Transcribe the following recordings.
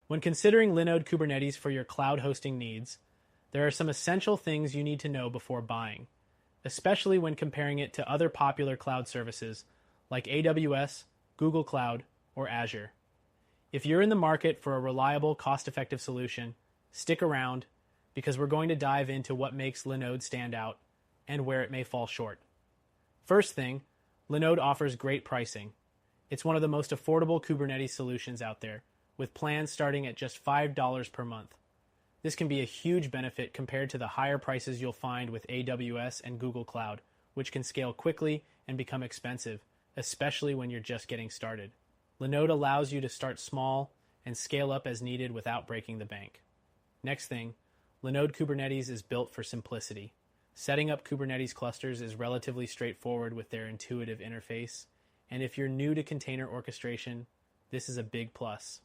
When considering Linode Kubernetes for your cloud hosting needs, there are some essential things you need to know before buying, especially when comparing it to other popular cloud services like AWS, Google Cloud, or Azure. If you're in the market for a reliable, cost-effective solution, stick around because we're going to dive into what makes Linode stand out and where it may fall short. First thing, Linode offers great pricing. It's one of the most affordable Kubernetes solutions out there, with plans starting at just $5 per month. This can be a huge benefit compared to the higher prices you'll find with AWS and Google Cloud, which can scale quickly and become expensive, especially when you're just getting started. Linode allows you to start small and scale up as needed without breaking the bank. Next thing, Linode Kubernetes is built for simplicity. Setting up Kubernetes clusters is relatively straightforward with their intuitive interface, and if you're new to container orchestration, this is a big plus.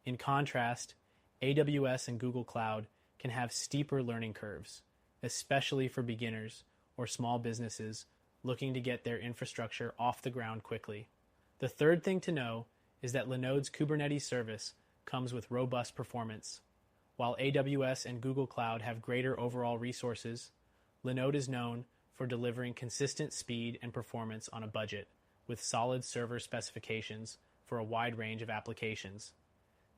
In contrast, AWS and Google Cloud can have steeper learning curves, especially for beginners or small businesses looking to get their infrastructure off the ground quickly. The third thing to know is that Linode's Kubernetes service comes with robust performance. While AWS and Google Cloud have greater overall resources, Linode is known for delivering consistent speed and performance on a budget, with solid server specifications for a wide range of applications.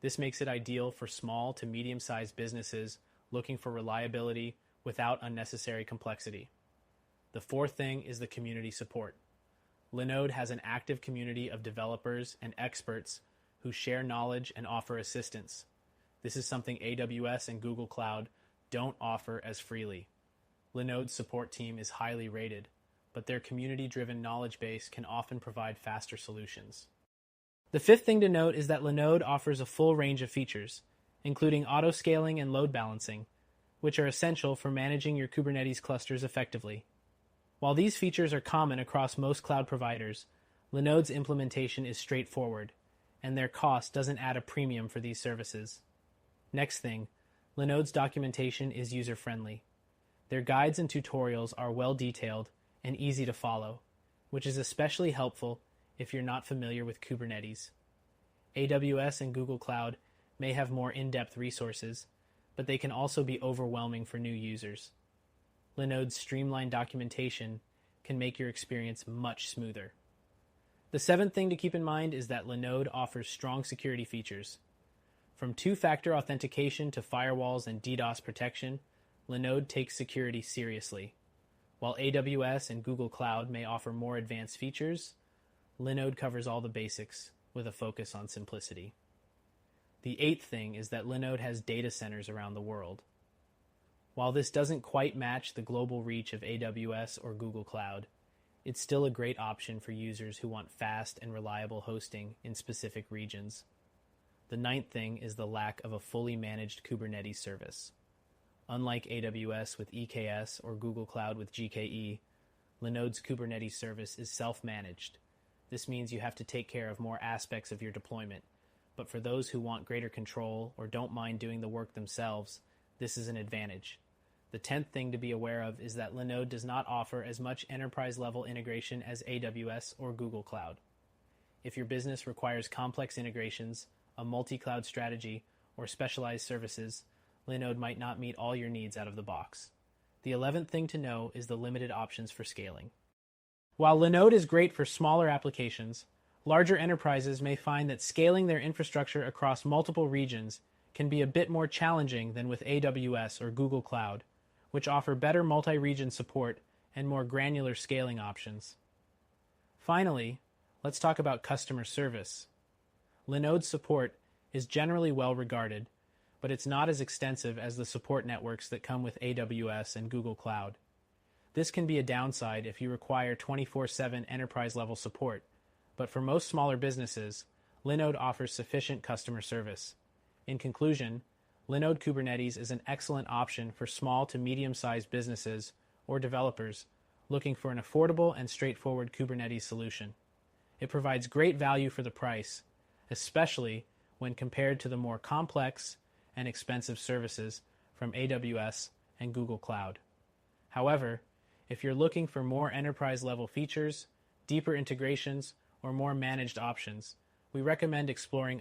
This makes it ideal for small to medium-sized businesses looking for reliability without unnecessary complexity. The fourth thing is the community support. Linode has an active community of developers and experts who share knowledge and offer assistance. This is something AWS and Google Cloud don't offer as freely. Linode's support team is highly rated, but their community-driven knowledge base can often provide faster solutions. The fifth thing to note is that Linode offers a full range of features, including auto-scaling and load balancing, which are essential for managing your Kubernetes clusters effectively. While these features are common across most cloud providers, Linode's implementation is straightforward, and their cost doesn't add a premium for these services. Next thing, Linode's documentation is user-friendly. Their guides and tutorials are well-detailed and easy to follow, which is especially helpful if you're not familiar with Kubernetes. AWS and Google Cloud may have more in-depth resources, but they can also be overwhelming for new users. Linode's streamlined documentation can make your experience much smoother. The seventh thing to keep in mind is that Linode offers strong security features. From two-factor authentication to firewalls and DDoS protection, Linode takes security seriously. While AWS and Google Cloud may offer more advanced features, Linode covers all the basics with a focus on simplicity. The eighth thing is that Linode has data centers around the world. While this doesn't quite match the global reach of AWS or Google Cloud, it's still a great option for users who want fast and reliable hosting in specific regions. The ninth thing is the lack of a fully managed Kubernetes service. Unlike AWS with EKS or Google Cloud with GKE, Linode's Kubernetes service is self-managed. This means you have to take care of more aspects of your deployment, but for those who want greater control or don't mind doing the work themselves, this is an advantage. The 10th thing to be aware of is that Linode does not offer as much enterprise-level integration as AWS or Google Cloud. If your business requires complex integrations, a multi-cloud strategy, or specialized services, Linode might not meet all your needs out of the box. The 11th thing to know is the limited options for scaling. While Linode is great for smaller applications, larger enterprises may find that scaling their infrastructure across multiple regions can be a bit more challenging than with AWS or Google Cloud, which offer better multi-region support and more granular scaling options. Finally, let's talk about customer service. Linode's support is generally well regarded, but it's not as extensive as the support networks that come with AWS and Google Cloud. This can be a downside if you require 24/7 enterprise-level support, but for most smaller businesses, Linode offers sufficient customer service. In conclusion, Linode Kubernetes is an excellent option for small to medium-sized businesses or developers looking for an affordable and straightforward Kubernetes solution. It provides great value for the price, especially when compared to the more complex and expensive services from AWS and Google Cloud. However, if you're looking for more enterprise-level features, deeper integrations, or more managed options, we recommend exploring